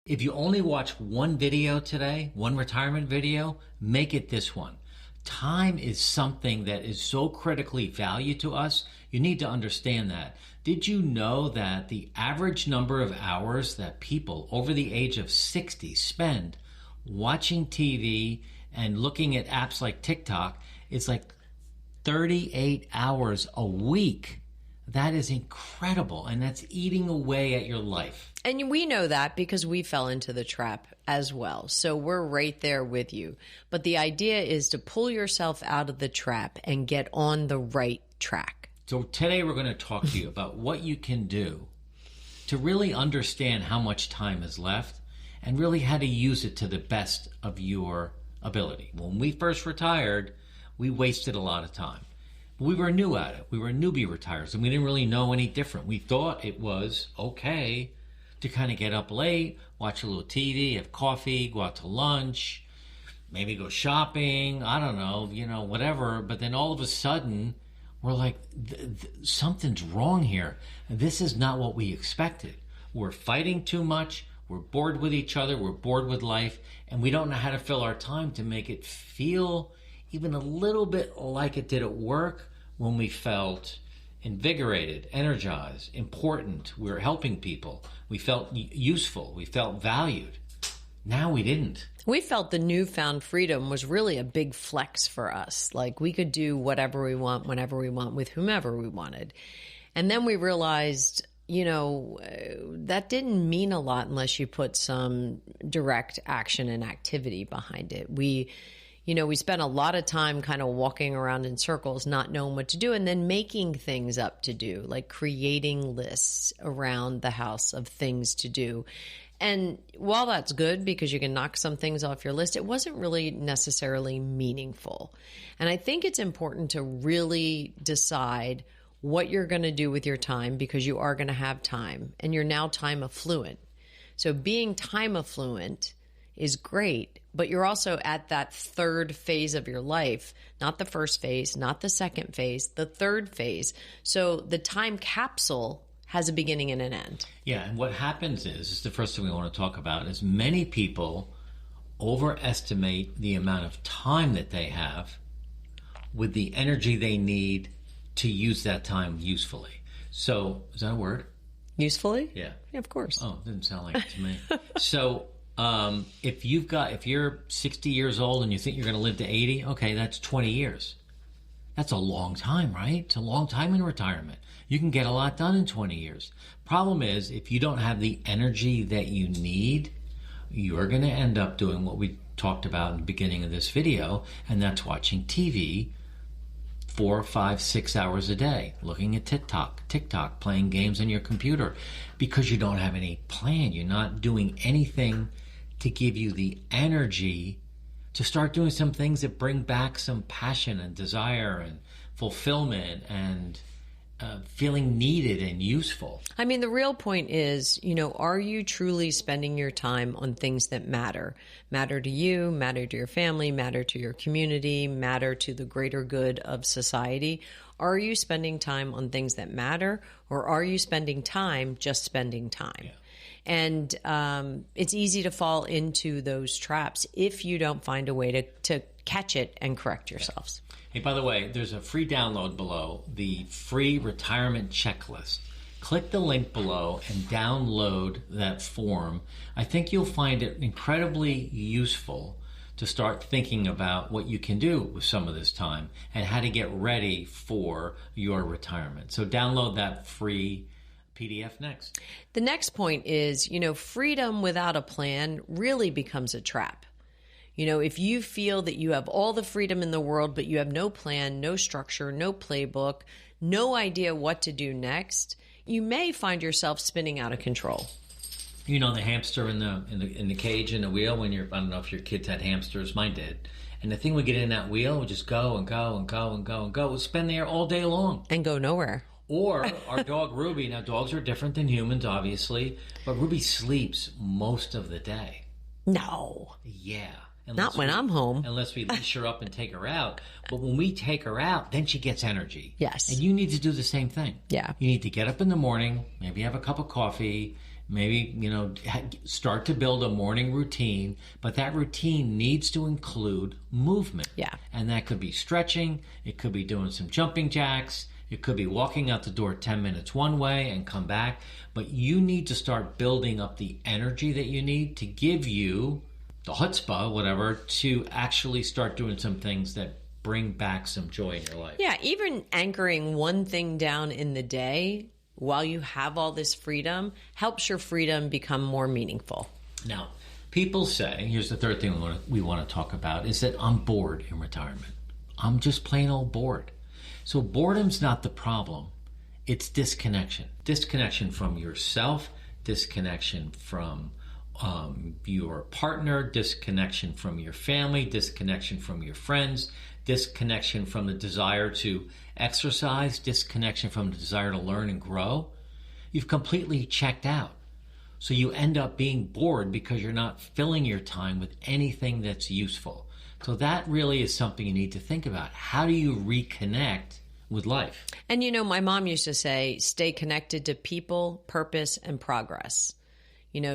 If you only watch one video today, one retirement video, make it this one. Time is something that is so critically valued to us. You need to understand that. Did you know that the average number of hours that people over the age of 60 spend watching TV and looking at apps like TikTok is like 38 hours a week? That is incredible, and that's eating away at your life. And we know that because we fell into the trap as well. So we're right there with you. But the idea is to pull yourself out of the trap and get on the right track. So today we're going to talk to you about what you can do to really understand how much time is left and really how to use it to the best of your ability. When we first retired, we wasted a lot of time. We were new at it. We were newbie retires, and we didn't really know any different. We thought it was okay to kind of get up late, watch a little TV, have coffee, go out to lunch, maybe go shopping, I don't know, whatever. But then all of a sudden, we're like, something's wrong here. This is not what we expected. We're fighting too much. We're bored with each other. We're bored with life. And we don't know how to fill our time to make it feel even a little bit like it did at work when we felt invigorated, energized, important. We were helping people. We felt useful. We felt valued. Now we didn't. We felt the newfound freedom was really a big flex for us. Like we could do whatever we want, whenever we want, with whomever we wanted. And then we realized, that didn't mean a lot unless you put some direct action and activity behind it. We spent a lot of time kind of walking around in circles, not knowing what to do, and then making things up to do, like creating lists around the house of things to do. And while that's good because you can knock some things off your list, it wasn't really necessarily meaningful. And I think it's important to really decide what you're going to do with your time because you are going to have time, and you're now time affluent. So being time affluent is great, but you're also at that third phase of your life, not the first phase, not the second phase, the third phase. So the time capsule has a beginning and an end. Yeah, and what happens is the first thing we want to talk about is many people overestimate the amount of time that they have with the energy they need to use that time usefully. So, is that a word? Usefully? Yeah. Yeah, of course. Oh, it didn't sound like it to me. So, if you're 60 years old and you think you're going to live to 80, okay, that's 20 years. That's a long time, right? It's a long time in retirement. You can get a lot done in 20 years. Problem is, if you don't have the energy that you need, you're going to end up doing what we talked about in the beginning of this video, and that's watching TV 4, 5, 6 hours a day, looking at TikTok, playing games on your computer because you don't have any plan. You're not doing anything to give you the energy to start doing some things that bring back some passion and desire and fulfillment and feeling needed and useful. I mean, the real point is, are you truly spending your time on things that matter? Matter to you, matter to your family, matter to your community, matter to the greater good of society? Are you spending time on things that matter, or are you spending time just spending time? Yeah. And it's easy to fall into those traps if you don't find a way to catch it and correct yourselves. Hey, by the way, there's a free download below, the free retirement checklist. Click the link below and download that form. I think you'll find it incredibly useful to start thinking about what you can do with some of this time and how to get ready for your retirement. So download that free PDF next. The next point is, freedom without a plan really becomes a trap. If you feel that you have all the freedom in the world, but you have no plan, no structure, no playbook, no idea what to do next, you may find yourself spinning out of control. The hamster in the cage in the wheel when I don't know if your kids had hamsters, mine did. And the thing would get in that wheel would just go and go and go and go and go. It would spend there all day long. And go nowhere. Or our dog Ruby. Now, dogs are different than humans, obviously, but Ruby sleeps most of the day. No. Yeah. Not when I'm home. Unless we leash her up and take her out. But when we take her out, then she gets energy. Yes. And you need to do the same thing. Yeah. You need to get up in the morning, maybe have a cup of coffee, Maybe, start to build a morning routine, but that routine needs to include movement. Yeah. And that could be stretching. It could be doing some jumping jacks. It could be walking out the door 10 minutes one way and come back. But you need to start building up the energy that you need to give you the chutzpah, whatever, to actually start doing some things that bring back some joy in your life. Yeah, even anchoring one thing down in the day while you have all this freedom helps your freedom become more meaningful. Now, people say, here's the third thing we want to talk about, is that I'm bored in retirement. I'm just plain old bored. So boredom's not the problem. It's disconnection. Disconnection from yourself, disconnection from your partner, disconnection from your family, disconnection from your friends, disconnection from the desire to exercise, disconnection from the desire to learn and grow. You've completely checked out. So you end up being bored because you're not filling your time with anything that's useful. So that really is something you need to think about. How do you reconnect with life? And my mom used to say, stay connected to people, purpose, and progress.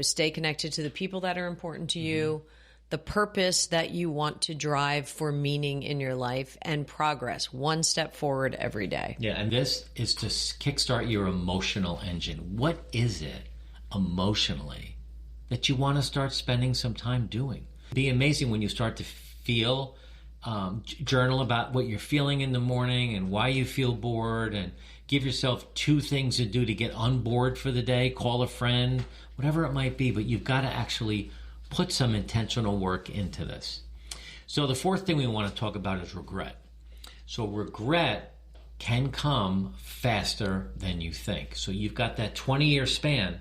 Stay connected to the people that are important to you, the purpose that you want to drive for meaning in your life, and progress, one step forward every day. Yeah, and this is to kickstart your emotional engine. What is it emotionally that you want to start spending some time doing? It'd be amazing when you start to feel, journal about what you're feeling in the morning and why you feel bored, and give yourself 2 things to do to get unbored for the day. Call a friend, whatever it might be, but you've got to actually put some intentional work into this. So the fourth thing we want to talk about is regret. So regret can come faster than you think. So you've got that 20-year span,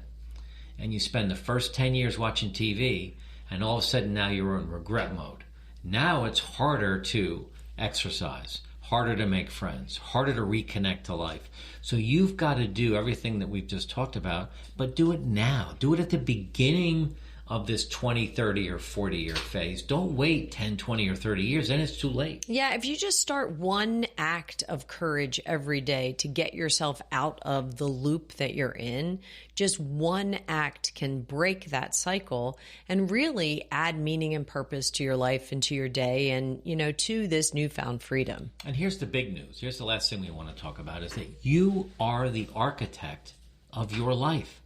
and you spend the first 10 years watching TV, and all of a sudden now you're in regret mode. Now it's harder to exercise, harder to make friends, harder to reconnect to life. So you've got to do everything that we've just talked about, but do it now. Do it at the beginning of this 20, 30, or 40-year phase. Don't wait 10, 20, or 30 years, then it's too late. Yeah, if you just start one act of courage every day to get yourself out of the loop that you're in, just one act can break that cycle and really add meaning and purpose to your life and to your day and, to this newfound freedom. And here's the big news. Here's the last thing we want to talk about, is that you are the architect of your life.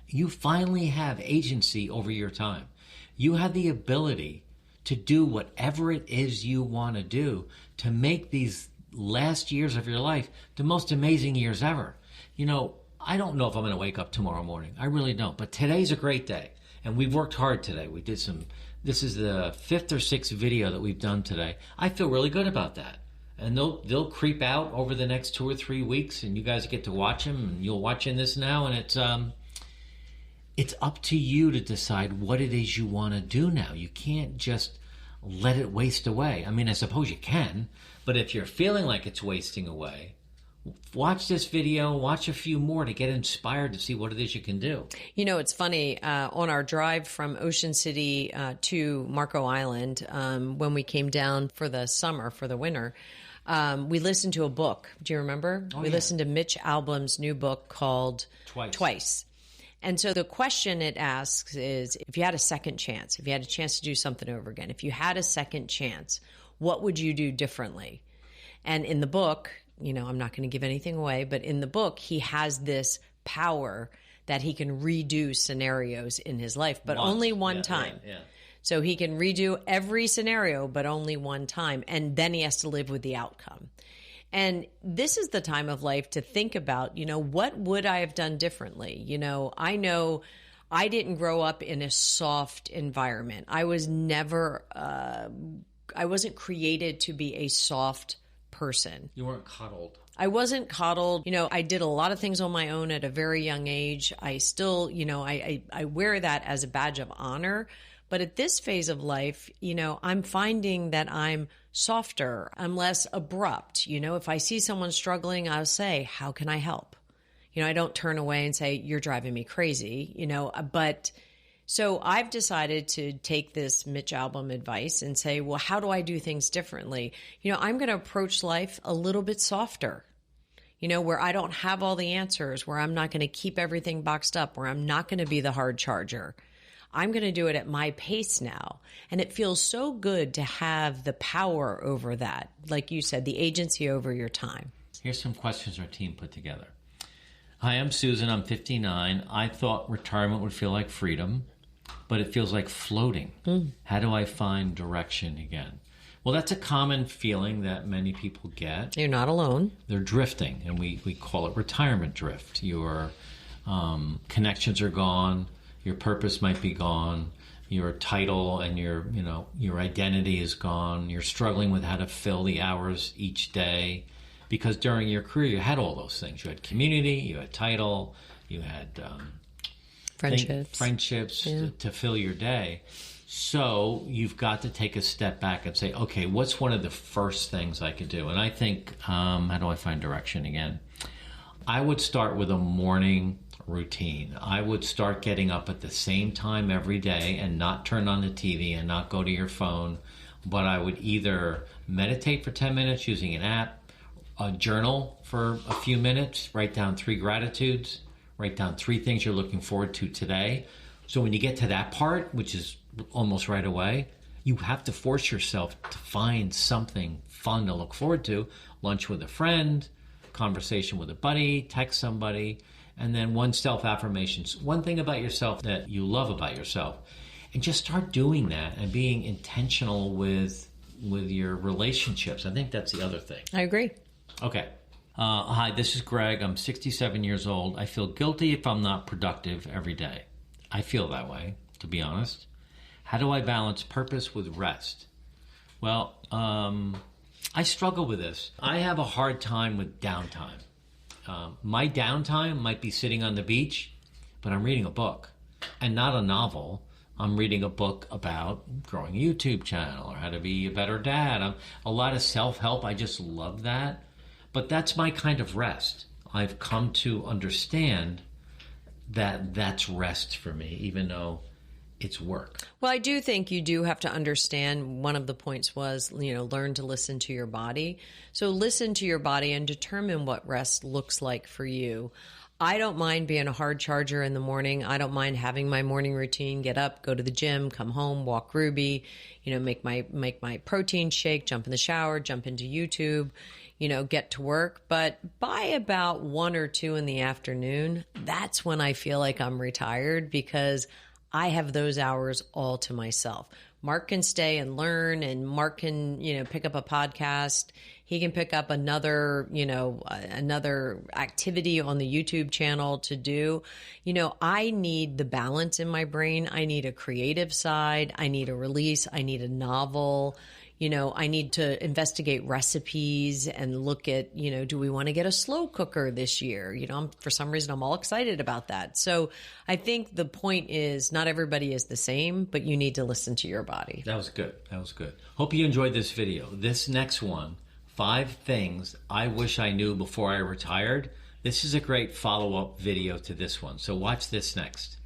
You finally have agency over your time. You have the ability to do whatever it is you want to do to make these last years of your life the most amazing years ever. I don't know if I'm going to wake up tomorrow morning. I really don't. But today's a great day. And we've worked hard today. This is the 5th or 6th video that we've done today. I feel really good about that. And they'll creep out over the next 2 or 3 weeks, and you guys get to watch them, and you'll watch in this now, and it's up to you to decide what it is you want to do now. You can't just let it waste away. I mean, I suppose you can, but if you're feeling like it's wasting away, watch this video, watch a few more to get inspired to see what it is you can do. It's funny, on our drive from Ocean City to Marco Island, when we came down for the summer, for the winter, we listened to a book. Do you remember? We listened to Mitch Albom's new book called Twice. And so the question it asks is, if you had a second chance, if you had a chance to do something over again, if you had a second chance, what would you do differently? And in the book, I'm not going to give anything away, but in the book, he has this power that he can redo scenarios in his life, but only one time. Yeah. So he can redo every scenario, but only one time. And then he has to live with the outcome. And this is the time of life to think about, what would I have done differently? I know I didn't grow up in a soft environment. I was never, I wasn't created to be a soft person. You weren't coddled. I wasn't coddled. I did a lot of things on my own at a very young age. I still, I wear that as a badge of honor. But at this phase of life, I'm finding that I'm softer. I'm less abrupt. If I see someone struggling, I'll say, how can I help? I don't turn away and say, you're driving me crazy, but so I've decided to take this Mitch Albom advice and say, well, how do I do things differently? I'm going to approach life a little bit softer. where I don't have all the answers, where I'm not going to keep everything boxed up, where I'm not going to be the hard charger. I'm going to do it at my pace now. And it feels so good to have the power over that. Like you said, the agency over your time. Here's some questions our team put together. Hi, I'm Susan. I'm 59. I thought retirement would feel like freedom, but it feels like floating. How do I find direction again? Well, that's a common feeling that many people get. You're not alone. They're drifting, and we call it retirement drift. Your connections are gone. Your purpose might be gone. Your title and your identity is gone. You're struggling with how to fill the hours each day, because during your career you had all those things. You had community, you had title, you had friendships to fill your day. So you've got to take a step back and say, okay, what's one of the first things I could do? And I think, how do I find direction again? I would start with a morning routine. I would start getting up at the same time every day and not turn on the TV and not go to your phone. But I would either meditate for 10 minutes using an app, a journal for a few minutes, write down 3 gratitudes, write down 3 things you're looking forward to today. So when you get to that part, which is almost right away, you have to force yourself to find something fun to look forward to. Lunch with a friend, conversation with a buddy, text somebody, and then 1 self-affirmation. One thing about yourself that you love about yourself. And just start doing that and being intentional with your relationships. I think that's the other thing. I agree. Okay. Hi, this is Greg. I'm 67 years old. I feel guilty if I'm not productive every day. I feel that way, to be honest. How do I balance purpose with rest? Well, I struggle with this. I have a hard time with downtime. My downtime might be sitting on the beach, but I'm reading a book, and not a novel. I'm reading a book about growing a YouTube channel or how to be a better dad. A lot of self-help. I just love that. But that's my kind of rest. I've come to understand that that's rest for me, even though it's work. Well, I do think you do have to understand, one of the points was, learn to listen to your body. So listen to your body and determine what rest looks like for you. I don't mind being a hard charger in the morning. I don't mind having my morning routine, get up, go to the gym, come home, walk Ruby, make my protein shake, jump in the shower, jump into YouTube, get to work. But by about 1 or 2 in the afternoon, that's when I feel like I'm retired, because I have those hours all to myself. Mark can stay and learn, and Mark can, pick up a podcast. He can pick up another activity on the YouTube channel to do. I need the balance in my brain. I need a creative side. I need a release. I need a novel. I need to investigate recipes and look at, do we want to get a slow cooker this year? For some reason, I'm all excited about that. So I think the point is, not everybody is the same, but you need to listen to your body. That was good. Hope you enjoyed this video. This next one, 5 things I wish I knew before I retired. This is a great follow-up video to this one. So watch this next.